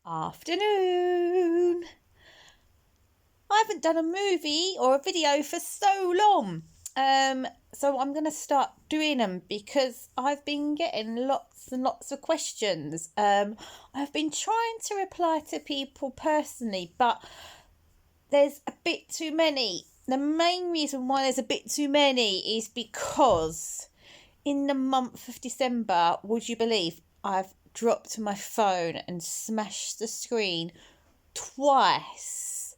Afternoon. I haven't done a movie or a video for so long. So I'm going to start doing them because I've been getting lots and lots of questions. I've been trying to reply to people personally, but there's a bit too many. The main reason why there's a bit too many is because in the month of December, would you believe, I've dropped my phone and smashed the screen twice.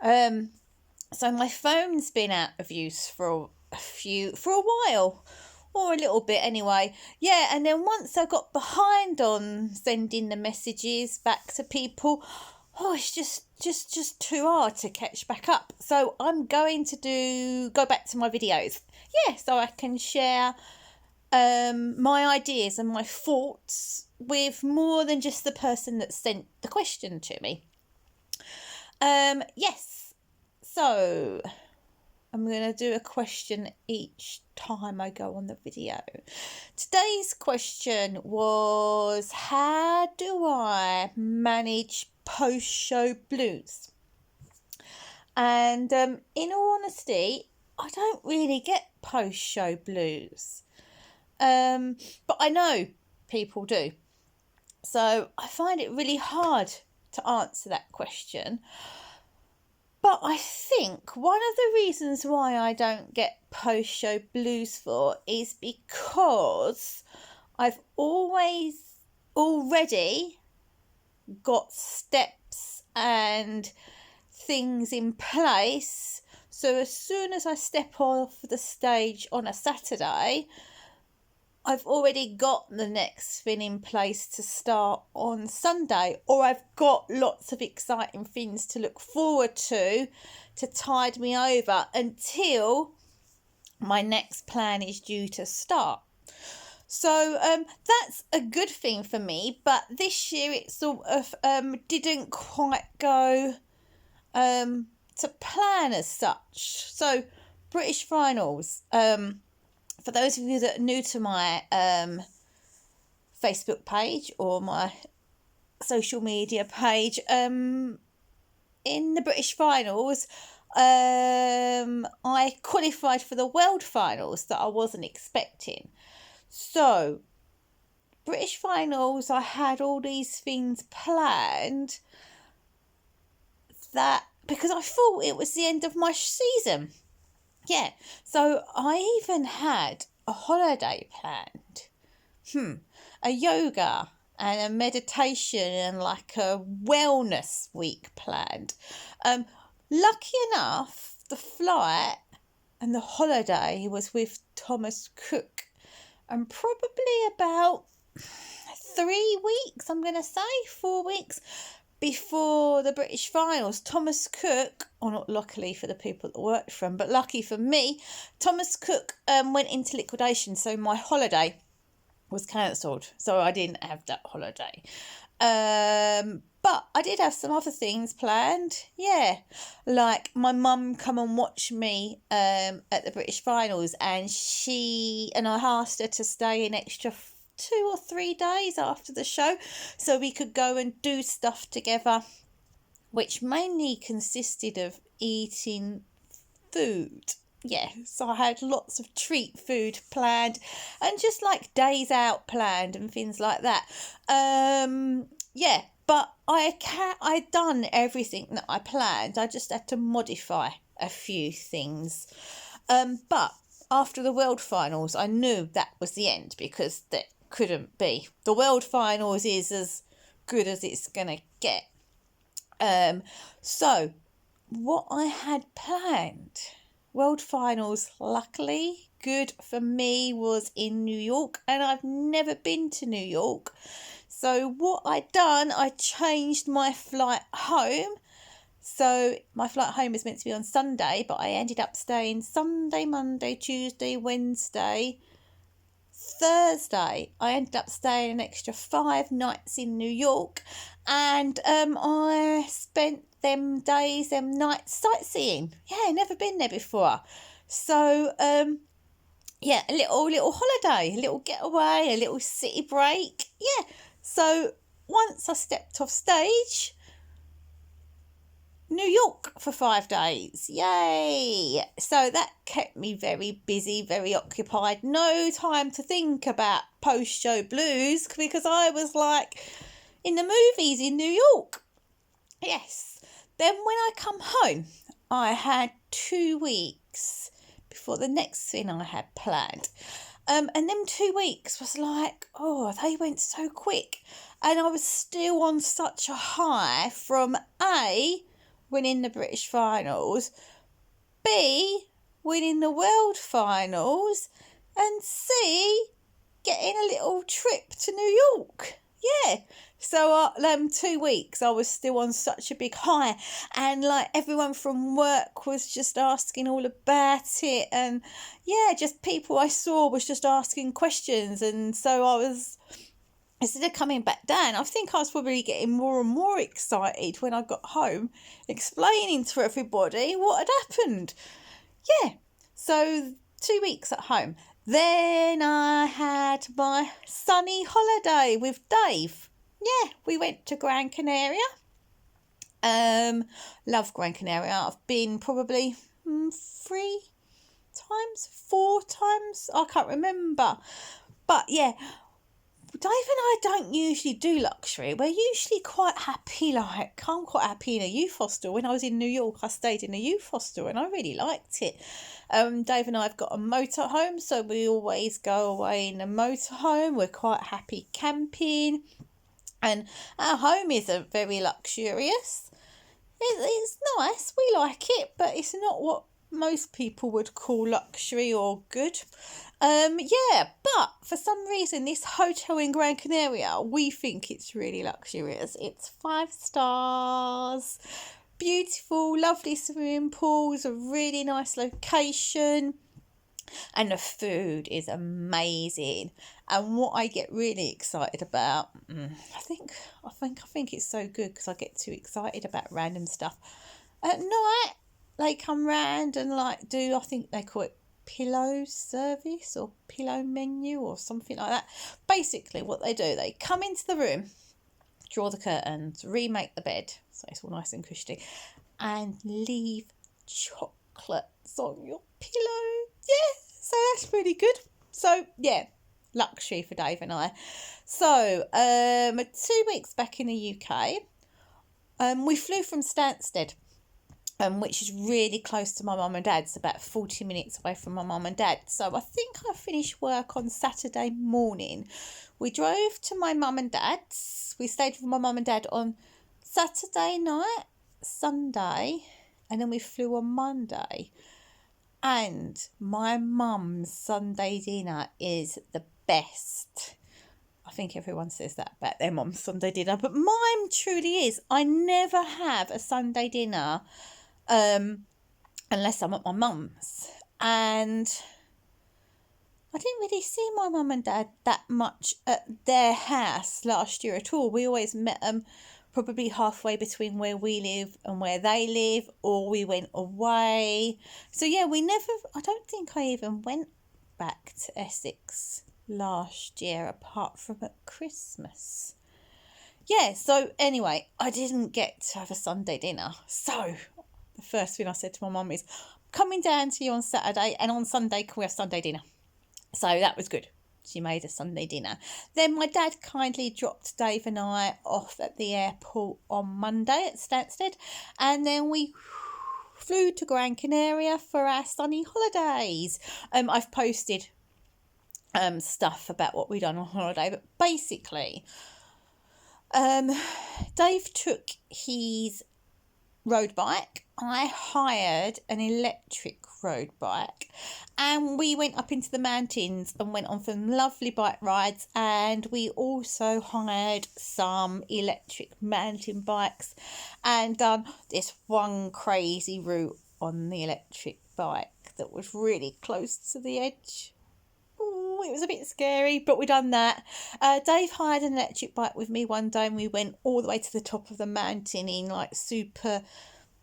So my phone's been out of use for a while, or a little bit anyway. Yeah, and then once I got behind on sending the messages back to people, it's just too hard to catch back up. So I'm going to go back to my videos. Yeah, so I can share my ideas and my thoughts with more than just the person that sent the question to me. Yes, so I'm going to do a question each time I go on the video. Today's question was, how do I manage post-show blues? And in all honesty, I don't really get post-show blues. But I know people do. So I find it really hard to answer that question. But I think one of the reasons why I don't get post-show blues is because I've already got steps and things in place. So as soon as I step off the stage on a Saturday, I've already got the next thing in place to start on Sunday, or I've got lots of exciting things to look forward to tide me over until my next plan is due to start. So that's a good thing for me, but this year it sort of didn't quite go to plan as such. So British Finals, for those of you that are new to my Facebook page or my social media page, in the British Finals, I qualified for the World Finals that I wasn't expecting. So, British Finals, I had all these things planned that because I thought it was the end of my season. Yeah, so I even had a holiday planned, a yoga and a meditation and like a wellness week planned. Lucky enough, the flight and the holiday was with Thomas Cook, and probably about 3 weeks, I'm going to say 4 weeks before the British Finals, Thomas Cook, or not luckily for the people that worked for him, but lucky for me, Thomas Cook went into liquidation, so my holiday was cancelled, so I didn't have that holiday. But I did have some other things planned, yeah, like my mum come and watch me at the British Finals, and I asked her to stay an extra 2 or 3 days after the show so we could go and do stuff together, which mainly consisted of eating food. Yeah, so I had lots of treat food planned and just like days out planned and things like that. Yeah, but I'd done everything that I planned. I just had to modify a few things. But after the World Finals, I knew that was the end because that couldn't be. The World Finals is as good as it's going to get. So what I had planned, World Finals, luckily, good for me, was in New York, and I've never been to New York. So what I'd done, I changed my flight home. So my flight home is meant to be on Sunday, but I ended up staying Sunday, Monday, Tuesday, Wednesday, Thursday. I ended up staying an extra 5 nights in New York, and I spent them days, them nights sightseeing. Yeah, never been there before. So yeah, a little holiday, a little getaway, a little city break. Yeah. So once I stepped off stage, New York for 5 days. Yay! So that kept me very busy, very occupied. No time to think about post-show blues because I was like in the movies in New York. Yes. Then when I come home, I had 2 weeks before the next thing I had planned. And them 2 weeks was like, oh, they went so quick. And I was still on such a high from A, winning the British finals, B, winning the world finals, and C, getting a little trip to New York. Yeah. So 2 weeks I was still on such a big high, and like everyone from work was just asking all about it, and yeah, just people I saw was just asking questions, and so I was, instead of coming back down, I think I was probably getting more and more excited when I got home, explaining to everybody what had happened. Yeah, so 2 weeks at home. Then I had my sunny holiday with Dave. Yeah, we went to Gran Canaria. Love Gran Canaria. I've been probably 3 times, 4 times. I can't remember. But yeah, Dave and I don't usually do luxury. We're usually quite happy, like, I'm quite happy in a youth hostel. When I was in New York, I stayed in a youth hostel and I really liked it. Dave and I have got a motorhome, so we always go away in a motorhome. We're quite happy camping. And our home isn't very luxurious. It's nice, we like it, but it's not what most people would call luxury or good. Yeah, but for some reason, this hotel in Gran Canaria, we think it's really luxurious. It's 5 stars, beautiful, lovely swimming pools, a really nice location, and the food is amazing. And what I get really excited about, I think it's so good because I get too excited about random stuff. At night, they come round and like do, I think they call it pillow service or pillow menu or something like that. Basically what they do, they come into the room, draw the curtains, remake the bed so it's all nice and cushy, and leave chocolates on your pillow. Yeah, so that's really good. So yeah, luxury for Dave and I. So 2 weeks back in the UK, we flew from Stansted, which is really close to my mum and dad's, about 40 minutes away from my mum and dad. So I think I finished work on Saturday morning. We drove to my mum and dad's. We stayed with my mum and dad on Saturday night, Sunday, and then we flew on Monday. And my mum's Sunday dinner is the best. I think everyone says that about their mum's Sunday dinner, but mine truly is. I never have a Sunday dinner unless I'm at my mum's, and I didn't really see my mum and dad that much at their house last year at all. We always met them probably halfway between where we live and where they live, or we went away. So yeah, I don't think I even went back to Essex last year apart from at Christmas. Yeah, so anyway, I didn't get to have a Sunday dinner. So the first thing I said to my mum is, coming down to you on Saturday, and on Sunday can we have Sunday dinner? So that was good. She made a Sunday dinner. Then my dad kindly dropped Dave and I off at the airport on Monday at Stansted, and then we flew to Gran Canaria for our sunny holidays. I've posted stuff about what we've done on holiday, but basically Dave took his road bike. I hired an electric road bike, and we went up into the mountains and went on some lovely bike rides, and we also hired some electric mountain bikes and done this one crazy route on the electric bike that was really close to the edge. It was a bit scary, but we done that. Dave hired an electric bike with me one day, and we went all the way to the top of the mountain in like super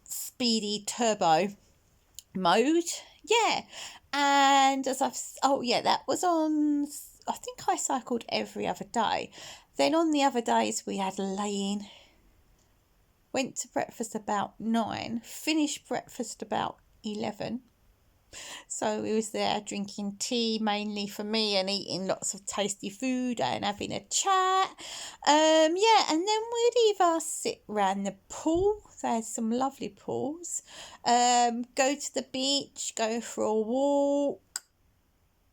speedy turbo mode. Yeah, and that was on I think I cycled every other day. Then on the other days we had lay-in. Went to breakfast about 9, finished breakfast about 11. So we was there drinking tea mainly for me and eating lots of tasty food and having a chat. Yeah, and then we'd either sit round the pool. There's some lovely pools. Go to the beach, go for a walk.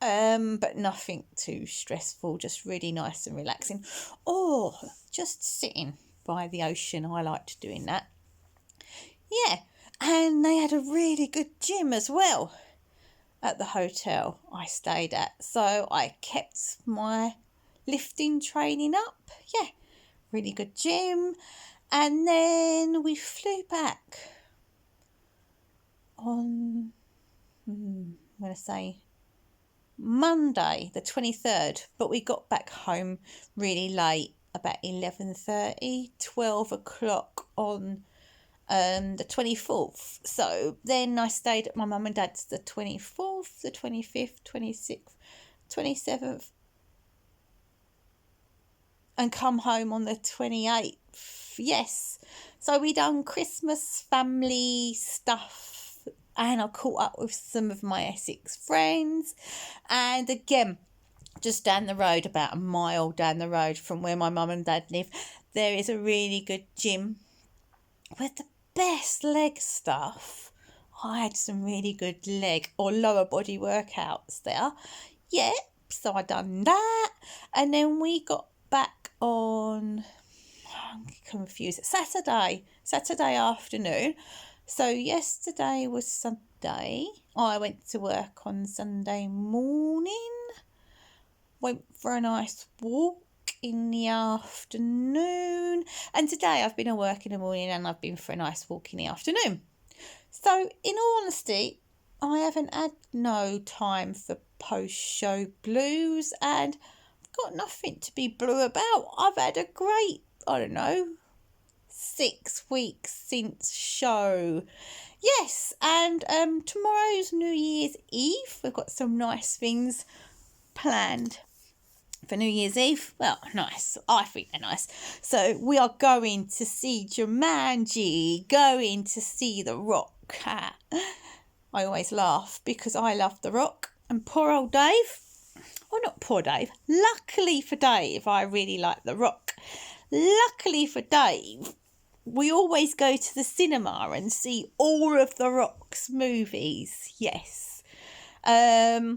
But nothing too stressful, just really nice and relaxing. Or just sitting by the ocean. I liked doing that. Yeah, and they had a really good gym as well at the hotel I stayed at. So I kept my lifting training up. Yeah, really good gym. And then we flew back on, I'm going to say Monday the 23rd, but we got back home really late, about 11:30, 12 o'clock on the 24th. So then I stayed at my mum and dad's the 24th, the 25th, 26th, 27th, and come home on the 28th. Yes, so we done Christmas family stuff, and I caught up with some of my Essex friends. And again, just down the road, about a mile down the road from where my mum and dad live, there is a really good gym with the best leg stuff. I had some really good leg or lower body workouts there. Yeah, so I done that. And then we got back on, I'm confused, Saturday afternoon. So yesterday was Sunday. I went to work on Sunday morning. Went for a nice walk in the afternoon. And today I've been at work in the morning and I've been for a nice walk in the afternoon. So in all honesty, I haven't had no time for post-show blues, and I've got nothing to be blue about. I've had a great, 6 weeks since show. Yes, and tomorrow's New Year's Eve. We've got some nice things planned for New Year's Eve. Well, nice. I think they're nice. So we are going to see Jumanji, going to see The Rock. I always laugh because I love The Rock, and poor old Dave, well, not poor Dave, luckily for Dave, I really like The Rock. Luckily for Dave, we always go to the cinema and see all of The Rock's movies. Yes. I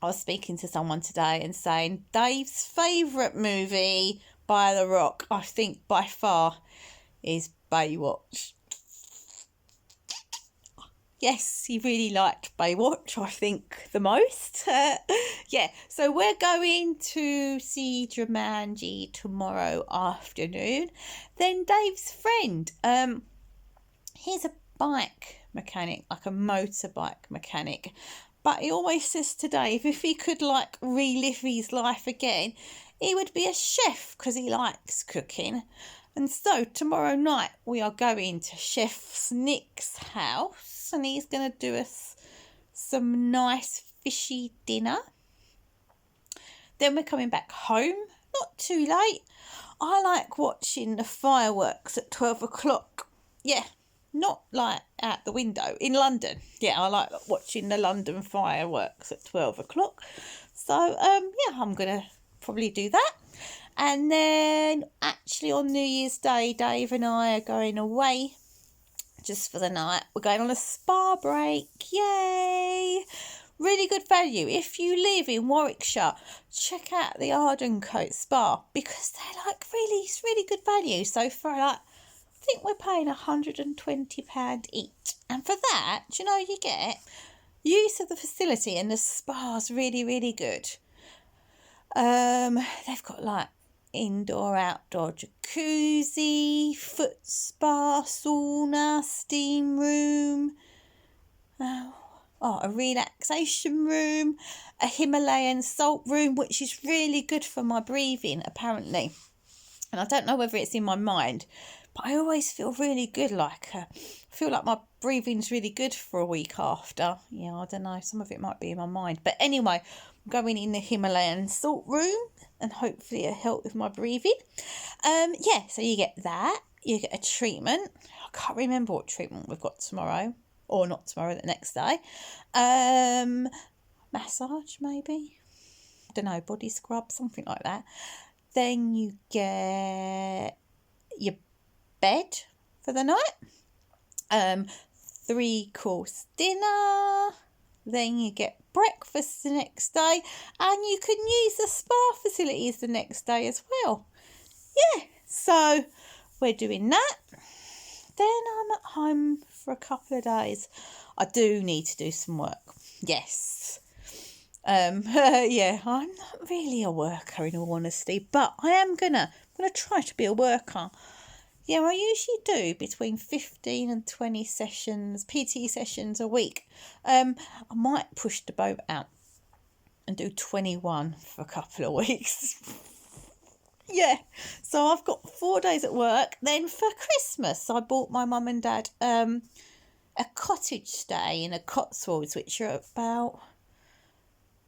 was speaking to someone today and saying Dave's favourite movie by The Rock, I think by far, is Baywatch. Yes, he really liked Baywatch, I think, the most. Yeah, so we're going to see Jumanji tomorrow afternoon. Then Dave's friend, he's a bike mechanic, like a motorbike mechanic. But he always says to Dave, if he could relive his life again, he would be a chef because he likes cooking. And so tomorrow night we are going to Chef Nick's house, and he's going to do us some nice fishy dinner. Then we're coming back home, not too late. I like watching the fireworks at 12 o'clock. Yeah, not like out the window in London. Yeah, I like watching the London fireworks at 12 o'clock. So, yeah, I'm going to probably do that. And then actually on New Year's Day, Dave and I are going away just for the night. We're going on a spa break. Yay! Really good value. If you live in Warwickshire, check out the Ardencote Spa because they're it's really good value. So for I think we're paying £120 each. And for that, you get use of the facility, and the spa's really, really good. They've got indoor, outdoor jacuzzi, foot spa, sauna, steam room, a relaxation room, a Himalayan salt room, which is really good for my breathing, apparently. And I don't know whether it's in my mind, but I always feel really good. Like, I feel like my breathing's really good for a week after. Yeah, I don't know. Some of it might be in my mind. But anyway, I'm going in the Himalayan salt room and hopefully it'll help with my breathing. Yeah, so you get that. You get a treatment. I can't remember what treatment we've got tomorrow. Or not tomorrow, the next day. Massage, maybe. I don't know, body scrub, something like that. Then you get your bed for the night. 3-course dinner. Then you get breakfast the next day. And you can use the spa facilities the next day as well. Yeah, so we're doing that. Then I'm at home for a couple of days. I do need to do some work. Yes. Yeah, I'm not really a worker in all honesty, but I'm gonna try to be a worker. Yeah, I usually do between 15 and 20 sessions, PT sessions a week. I might push the boat out and do 21 for a couple of weeks. Yeah, so I've got 4 days at work. Then for Christmas, I bought my mum and dad a cottage stay in the Cotswolds, which are about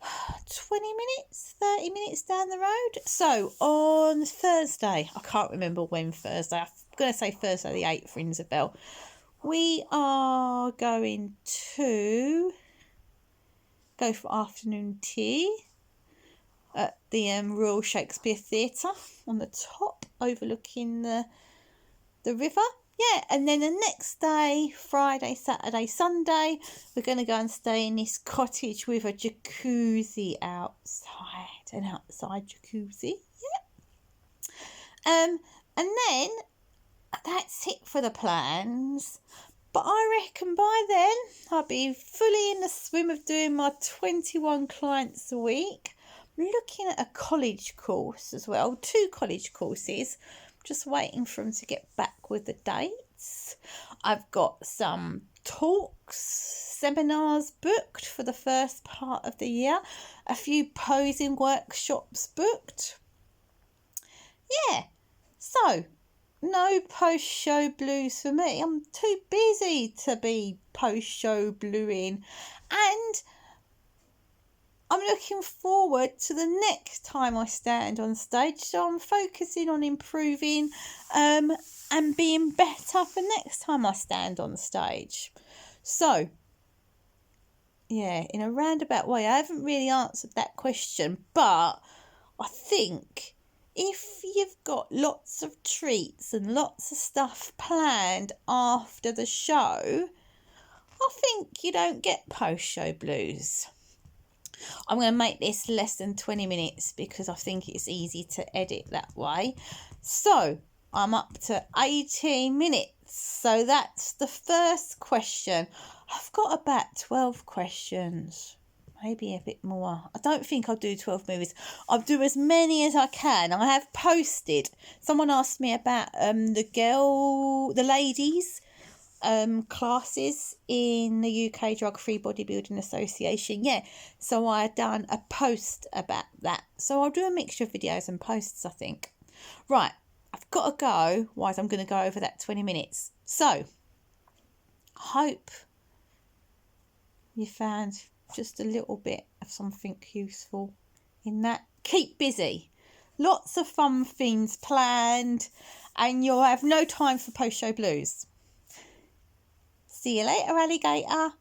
20 minutes, 30 minutes down the road. So on Thursday, I can't remember when Thursday, I'm going to say Thursday the 8th rings a bell, we are going to go for afternoon tea at the Royal Shakespeare Theatre on the top, overlooking the river. Yeah, and then the next day, Friday, Saturday, Sunday, we're going to go and stay in this cottage with a jacuzzi outside, an outside jacuzzi. Yeah. And then that's it for the plans. But I reckon by then I'll be fully in the swim of doing my 21 clients a week. I'm looking at a college course as well, 2 college courses. Just waiting for them to get back with the dates. I've got some talks, seminars booked for the first part of the year. A few posing workshops booked. Yeah, so no post-show blues for me. I'm too busy to be post-show bluing. And I'm looking forward to the next time I stand on stage. So I'm focusing on improving and being better for next time I stand on stage. So, yeah, in a roundabout way, I haven't really answered that question. But I think if you've got lots of treats and lots of stuff planned after the show, I think you don't get post-show blues. I'm going to make this less than 20 minutes because I think it's easy to edit that way. So I'm up to 18 minutes. So that's the first question. I've got about 12 questions, maybe a bit more. I don't think I'll do 12 movies. I'll do as many as I can. I have posted. Someone asked me about the ladies classes in the UK Drug Free Bodybuilding Association. Yeah, so I done a post about that. So I'll do a mixture of videos and posts, I think. Right, I've got to go, otherwise I'm going to go over that 20 minutes. So, hope you found just a little bit of something useful in that. Keep busy. Lots of fun things planned, and you'll have no time for post-show blues. See you later, alligator.